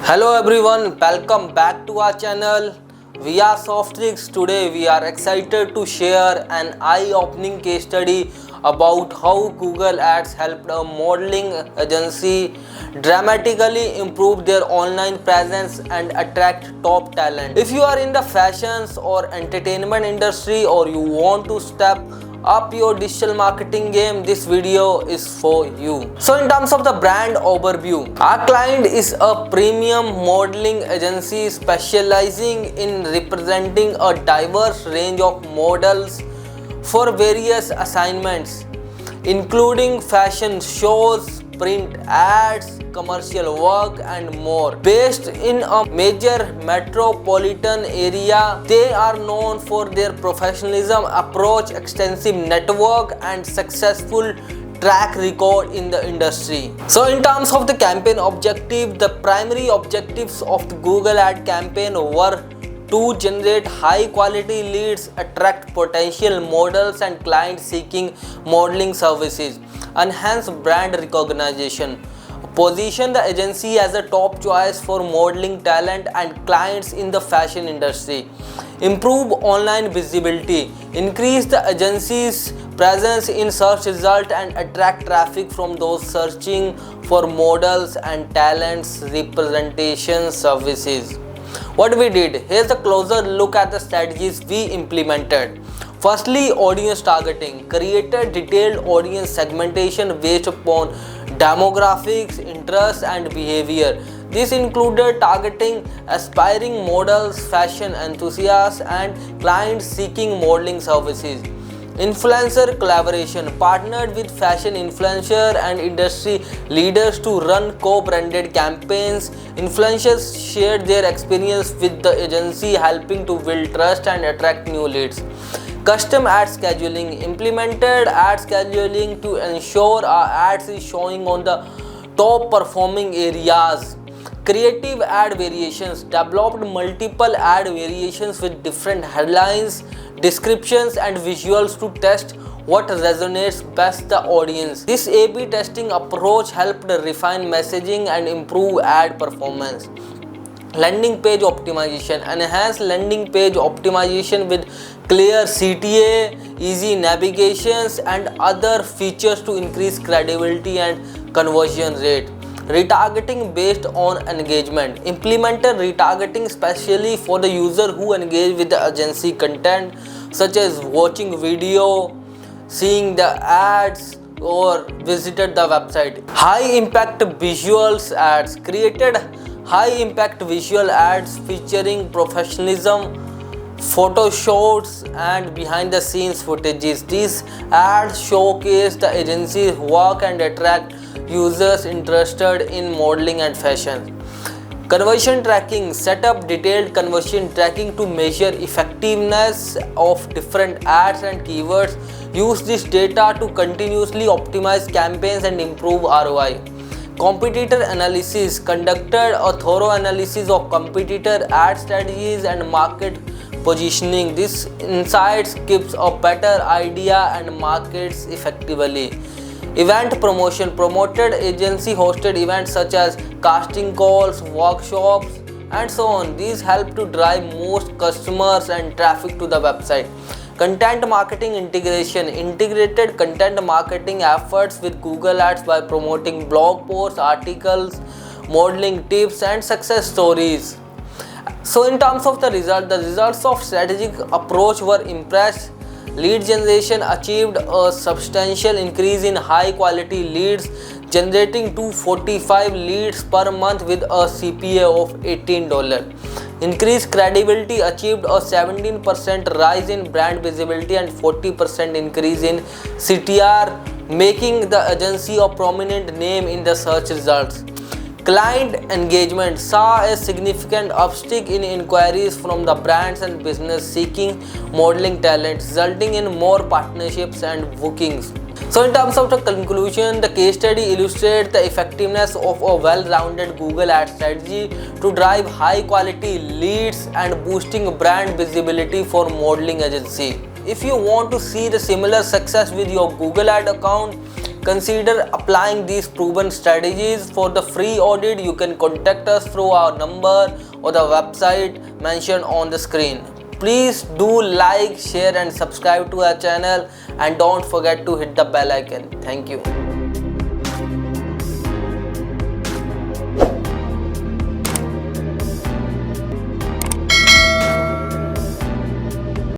Hello everyone, welcome back to our channel. We are Softrix. Today we are excited to share an eye-opening case study about how Google Ads helped a modeling agency dramatically improve their online presence and attract top talent. If you are in the fashions or entertainment industry or you want to step up your digital marketing game, this video is for you. So in terms of the brand overview, our client is a premium modeling agency specializing in representing a diverse range of models for various assignments including fashion shows, print ads, commercial work and more. Based in a major metropolitan area, they are known for their professionalism approach, extensive network and successful track record in the industry. So in terms of the campaign objective, the primary objectives of the Google ad campaign were to generate high quality leads, attract potential models and clients seeking modeling services, enhance brand recognition, position the agency as a top choice for modeling talent and clients in the fashion industry, improve online visibility, increase the agency's presence in search results and attract traffic from those searching for models and talents representation services. What we did, here's a closer look at the strategies we implemented. Firstly, audience targeting. Created detailed audience segmentation based upon demographics, interests and behavior. This included targeting aspiring models, fashion enthusiasts and clients seeking modeling services. Influencer collaboration. Partnered with fashion influencers and industry leaders to run co-branded campaigns. Influencers shared their experience with the agency, helping to build trust and attract new leads. Custom ad scheduling. Implemented ad scheduling to ensure our ads is showing on the top performing areas. Creative ad variations. Developed multiple ad variations with different headlines, descriptions and visuals to test what resonates best the audience. This A/B testing approach helped refine messaging and improve ad performance. Landing page optimization. Enhance landing page optimization with clear CTA, easy navigations and other features to increase credibility and conversion rate. Retargeting based on engagement. Implemented retargeting especially for the user who engage with the agency content such as watching video, seeing the ads or visited the website. High impact visuals ads. Created high impact visual ads featuring professionalism, photo shoots and behind the scenes footages. These ads showcase the agency's work and attract users interested in modeling and fashion. Conversion tracking. Set up detailed conversion tracking to measure effectiveness of different ads and keywords. Use this data to continuously optimize campaigns and improve ROI. Competitor analysis. Conducted a thorough analysis of competitor ad strategies and market positioning. This insights gives a better idea and markets effectively. Event promotion. Promoted agency hosted events such as casting calls, workshops and so on. These help to drive most customers and traffic to the website. Content marketing integration. Integrated content marketing efforts with Google Ads by promoting blog posts, articles, modeling tips and success stories. So in terms of the results of strategic approach were impressed. Lead generation achieved a substantial increase in high quality leads, generating 245 leads per month with a CPA of $18. Increased credibility. Achieved a 17% rise in brand visibility and 40% increase in CTR, making the agency a prominent name in the search results. Client engagement. Saw a significant uptick in inquiries from the brands and business seeking modeling talent, resulting in more partnerships and bookings. So in terms of the conclusion, the case study illustrates the effectiveness of a well-rounded Google Ads strategy to drive high-quality leads and boosting brand visibility for modeling agency. If you want to see the similar success with your Google Ad account, Consider applying these proven strategies. For the free audit, you can contact us through our number or the website mentioned on the screen. Please do like, share and subscribe to our channel, and don't forget to hit the bell icon. Thank you.